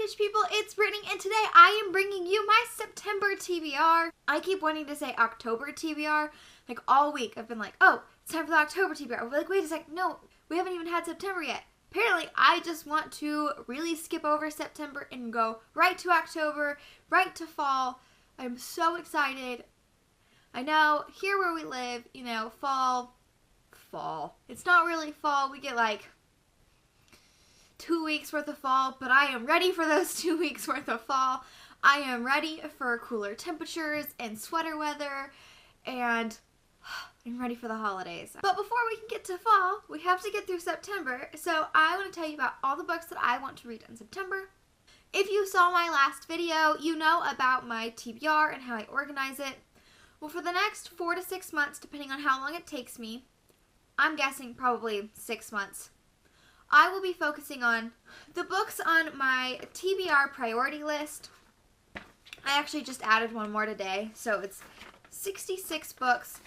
British people, it's Brittany, and today I am bringing you my September TBR. I keep wanting to say October TBR, like all week. I've been like, oh, it's time for the October TBR. We're like, wait a second, no, we haven't even had September yet. Apparently, I just want to really skip over September and go right to October, right to fall. I'm so excited. I know, here where we live, you know, fall. It's not really fall. We get like 2 weeks worth of fall, but I am ready for those 2 weeks worth of fall. I am ready for cooler temperatures and sweater weather, and I'm ready for the holidays. But before we can get to fall, we have to get through September, so I want to tell you about all the books that I want to read in September. If you saw my last video, you know about my TBR and how I organize it. Well, for the next 4 to 6 months, depending on how long it takes me, I'm guessing probably 6 months, I will be focusing on the books on my TBR priority list. I actually just added one more today, so it's 66 books,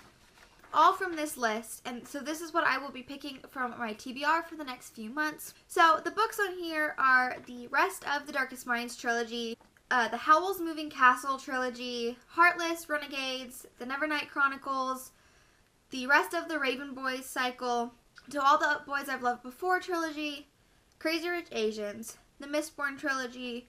all from this list, and so this is what I will be picking from my TBR for the next few months. So the books on here are the rest of the Darkest Minds trilogy, the Howl's Moving Castle trilogy, Heartless, Renegades, the Nevernight Chronicles, the rest of the Raven Boys cycle, To All the Boys I've Loved Before trilogy, Crazy Rich Asians, the Mistborn trilogy,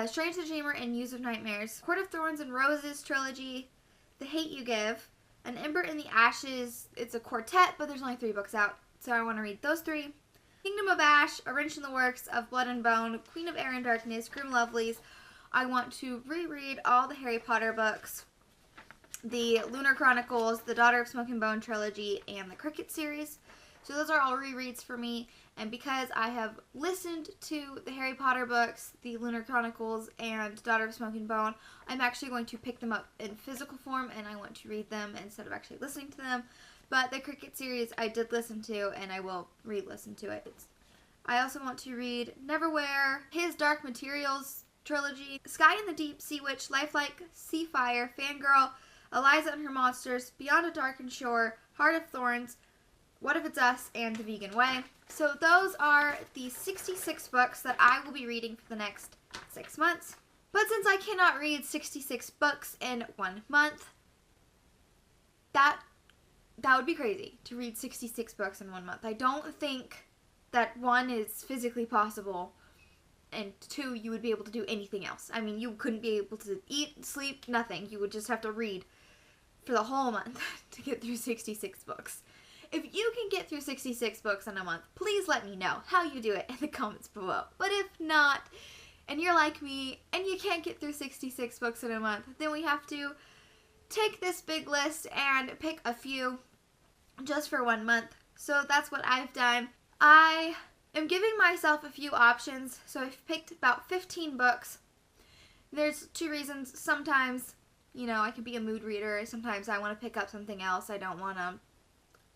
Strange the Dreamer and News of Nightmares, Court of Thorns and Roses trilogy, The Hate You Give, An Ember in the Ashes. It's a quartet, but there's only 3 books out, so I want to read those 3. Kingdom of Ash, A Wrench in the Works, Of Blood and Bone, Queen of Air and Darkness, Grim Lovelies. I want to reread all the Harry Potter books, the Lunar Chronicles, the Daughter of Smoke and Bone trilogy, and the Cricket series. So those are all rereads for me, and because I have listened to the Harry Potter books, the Lunar Chronicles, and Daughter of Smoke and Bone, I'm actually going to pick them up in physical form, and I want to read them instead of actually listening to them. But the Cricket series I did listen to, and I will re-listen to it. I also want to read Nevermoor, his Dark Materials trilogy, Sky and the Deep, Sea Witch, Lifelike, Sea Fire, Fangirl, Eliza and Her Monsters, Beyond a Darkened Shore, Heart of Thorns, What If It's Us, and The Vegan Way. So those are the 66 books that I will be reading for the next 6 months. But since I cannot read 66 books in 1 month, that would be crazy, to read 66 books in 1 month. I don't think that 1 is physically possible, and 2, you would be able to do anything else. I mean, you couldn't be able to eat, sleep, nothing. You would just have to read for the whole month to get through 66 books. If you can get through 66 books in a month, please let me know how you do it in the comments below. But if not, and you're like me, and you can't get through 66 books in a month, then we have to take this big list and pick a few just for 1 month. So that's what I've done. I am giving myself a few options, so I've picked about 15 books. There's 2 reasons. Sometimes, you know, I can be a mood reader. Sometimes I want to pick up something else. I don't want to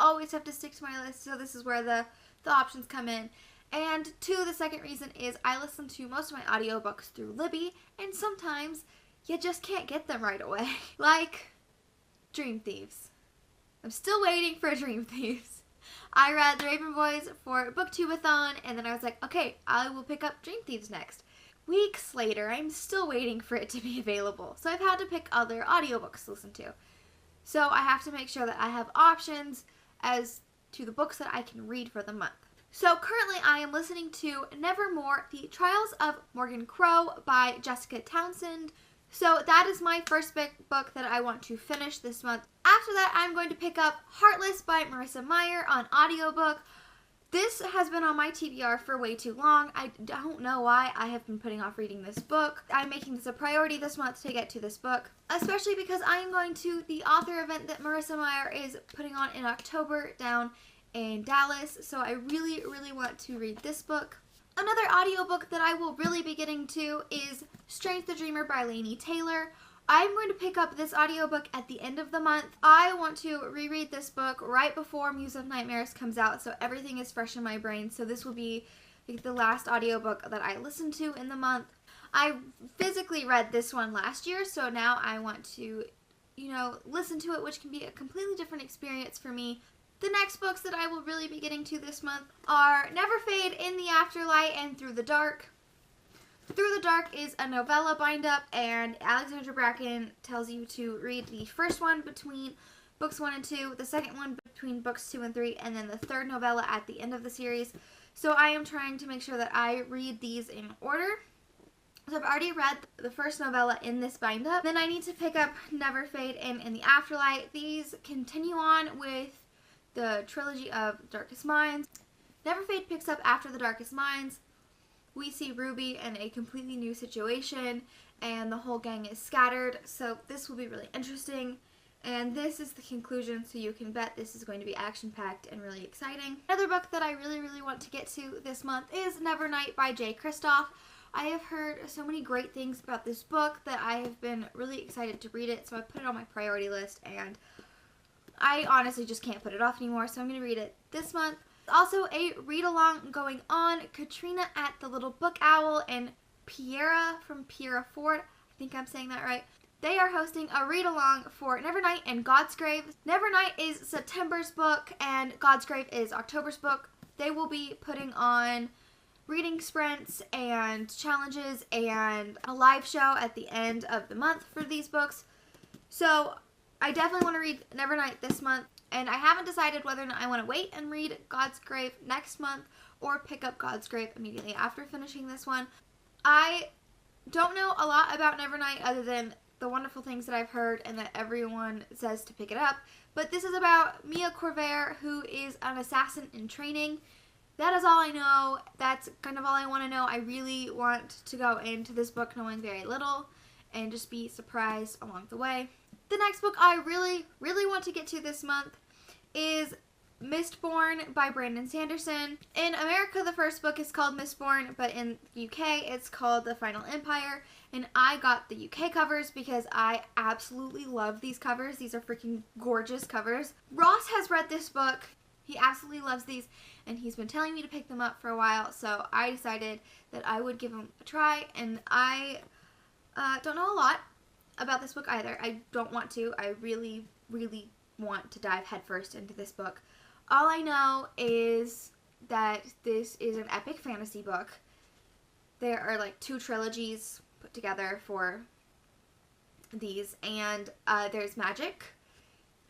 always have to stick to my list, so this is where the options come in. And 2, the second reason is I listen to most of my audiobooks through Libby, and sometimes you just can't get them right away. Like Dream Thieves. I'm still waiting for Dream Thieves. I read The Raven Boys for Booktubeathon, and then I was like, okay, I will pick up Dream Thieves next. Weeks later, I'm still waiting for it to be available, so I've had to pick other audiobooks to listen to. So I have to make sure that I have options as to the books that I can read for the month. So currently I am listening to Nevermoor, The Trials of Morgan Crow by Jessica Townsend. So that is my first book that I want to finish this month. After that, I'm going to pick up Heartless by Marissa Meyer on audiobook. This has been on my TBR for way too long. I don't know why I have been putting off reading this book. I'm making this a priority this month to get to this book, especially because I am going to the author event that Marissa Meyer is putting on in October down in Dallas, so I really, really want to read this book. Another audiobook that I will really be getting to is Strange the Dreamer by Laini Taylor. I'm going to pick up this audiobook at the end of the month. I want to reread this book right before Muse of Nightmares comes out, so everything is fresh in my brain. So this will be like the last audiobook that I listen to in the month. I physically read this one last year, so now I want to, you know, listen to it, which can be a completely different experience for me. The next books that I will really be getting to this month are Never Fade, In the Afterlight, and Through the Dark. Through the Dark is a novella bind-up, and Alexandra Bracken tells you to read the first one between books 1 and 2, the second one between books 2 and 3, and then the third novella at the end of the series. So I am trying to make sure that I read these in order. So I've already read the first novella in this bind-up. Then I need to pick up Never Fade and In the Afterlight. These continue on with the trilogy of Darkest Minds. Never Fade picks up after the Darkest Minds. We see Ruby in a completely new situation, and the whole gang is scattered, so this will be really interesting. And this is the conclusion, so you can bet this is going to be action-packed and really exciting. Another book that I really want to get to this month is Nevernight by Krsitoff. I have heard so many great things about this book that I have been really excited to read it, so I put it on my priority list, and I honestly just can't put it off anymore, so I'm going to read it this month. Also, a read-along going on. Katrina at the Little Book Owl and Piera from Piera Ford, I think I'm saying that right, they are hosting a read-along for Nevernight and Godsgrave. Nevernight is September's book and Godsgrave is October's book. They will be putting on reading sprints and challenges and a live show at the end of the month for these books. So I definitely want to read Nevernight this month. And I haven't decided whether or not I want to wait and read Godsgrave next month or pick up Godsgrave immediately after finishing this one. I don't know a lot about Nevernight other than the wonderful things that I've heard and that everyone says to pick it up. But this is about Mia Corvair, who is an assassin in training. That is all I know. That's kind of all I want to know. I really want to go into this book knowing very little and just be surprised along the way. The next book I really want to get to this month is Mistborn by Brandon Sanderson. In America, the first book is called Mistborn, but in the UK, it's called The Final Empire. And I got the UK covers because I absolutely love these covers. These are freaking gorgeous covers. Ross has read this book. He absolutely loves these, and he's been telling me to pick them up for a while, so I decided that I would give them a try, and I don't know a lot about this book either. I don't want to. I really want to dive headfirst into this book. All I know is that this is an epic fantasy book. There are like 2 trilogies put together for these, and there's magic,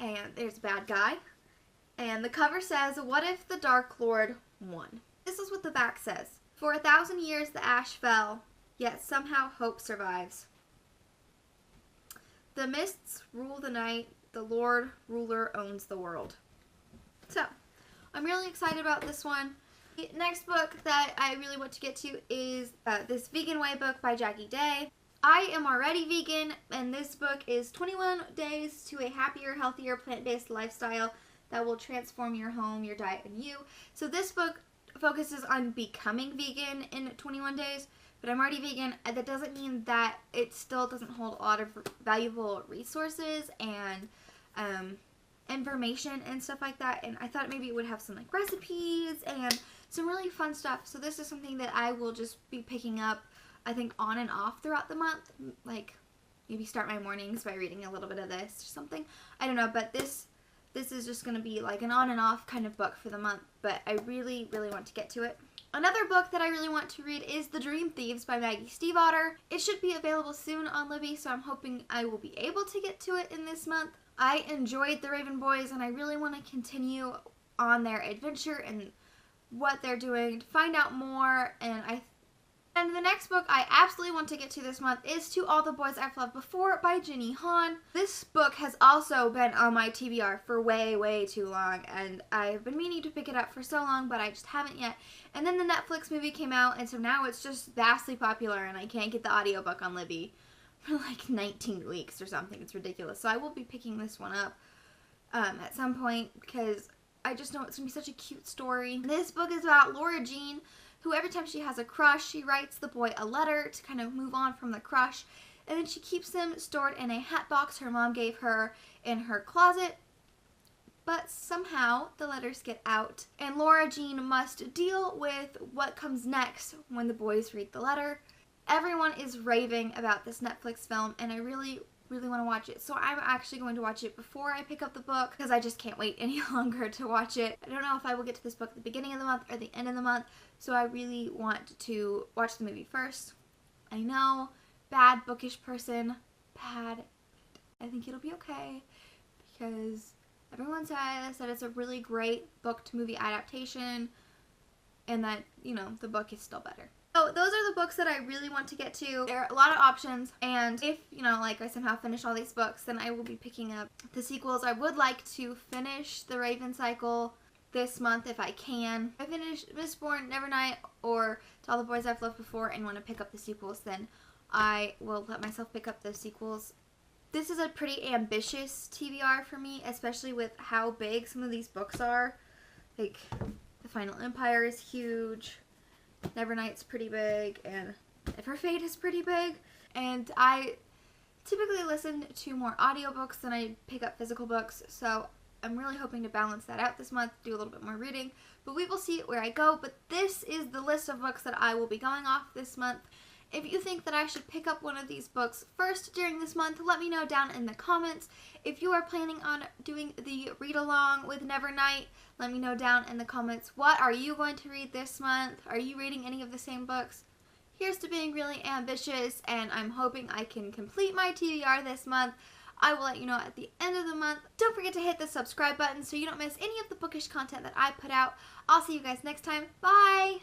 and there's a bad guy, and the cover says, "What if the Dark Lord won?" This is what the back says. "For 1,000 years the ash fell, yet somehow hope survives. The mists rule the night, the Lord ruler owns the world." So, I'm really excited about this one. The next book that I really want to get to is this Vegan Way book by Jackie Day. I am already vegan, and this book is 21 Days to a Happier, Healthier, Plant-Based Lifestyle that will transform your home, your diet, and you. So this book focuses on becoming vegan in 21 days. But I'm already vegan. That doesn't mean that it still doesn't hold a lot of valuable resources and information and stuff like that. And I thought maybe it would have some like recipes and some really fun stuff. So this is something that I will just be picking up, I think, on and off throughout the month. Like maybe start my mornings by reading a little bit of this or something. I don't know, but this is just going to be like an on and off kind of book for the month. But I really want to get to it. Another book that I really want to read is The Dream Thieves by Maggie Stiefvater. It should be available soon on Libby, so I'm hoping I will be able to get to it in this month. I enjoyed The Raven Boys, and I really want to continue on their adventure and what they're doing to find out more. And the next book I absolutely want to get to this month is To All the Boys I've Loved Before by Jenny Han. This book has also been on my TBR for way too long, and I've been meaning to pick it up for so long, but I just haven't yet. And then the Netflix movie came out, and so now it's just vastly popular, and I can't get the audiobook on Libby for like 19 weeks or something. It's ridiculous. So I will be picking this one up at some point because I just know it's going to be such a cute story. This book is about Laura Jean, who every time she has a crush, she writes the boy a letter to kind of move on from the crush, and then she keeps them stored in a hat box her mom gave her in her closet. But somehow the letters get out, and Laura Jean must deal with what comes next when the boys read the letter. Everyone is raving about this Netflix film, and I really want to watch it. So I'm actually going to watch it before I pick up the book because I just can't wait any longer to watch it. I don't know if I will get to this book at the beginning of the month or the end of the month, so I really want to watch the movie first. I know, bad bookish person, bad. I think it'll be okay because everyone says that it's a really great book to movie adaptation and that, you know, the book is still better. So those are the books that I really want to get to. There are a lot of options, and if, you know, like I somehow finish all these books, then I will be picking up the sequels. I would like to finish the Raven Cycle this month if I can. If I finish Mistborn, Nevernight, or To All the Boys I've Loved Before and want to pick up the sequels, then I will let myself pick up those sequels. This is a pretty ambitious TBR for me, especially with how big some of these books are. Like, The Final Empire is huge. Nevernight's pretty big, and Never Fate is pretty big, and I typically listen to more audiobooks than I pick up physical books, so I'm really hoping to balance that out this month, do a little bit more reading, but we will see where I go. But this is the list of books that I will be going off this month. If you think that I should pick up one of these books first during this month, let me know down in the comments. If you are planning on doing the read-along with Nevernight, let me know down in the comments. What are you going to read this month? Are you reading any of the same books? Here's to being really ambitious, and I'm hoping I can complete my TBR this month. I will let you know at the end of the month. Don't forget to hit the subscribe button so you don't miss any of the bookish content that I put out. I'll see you guys next time. Bye!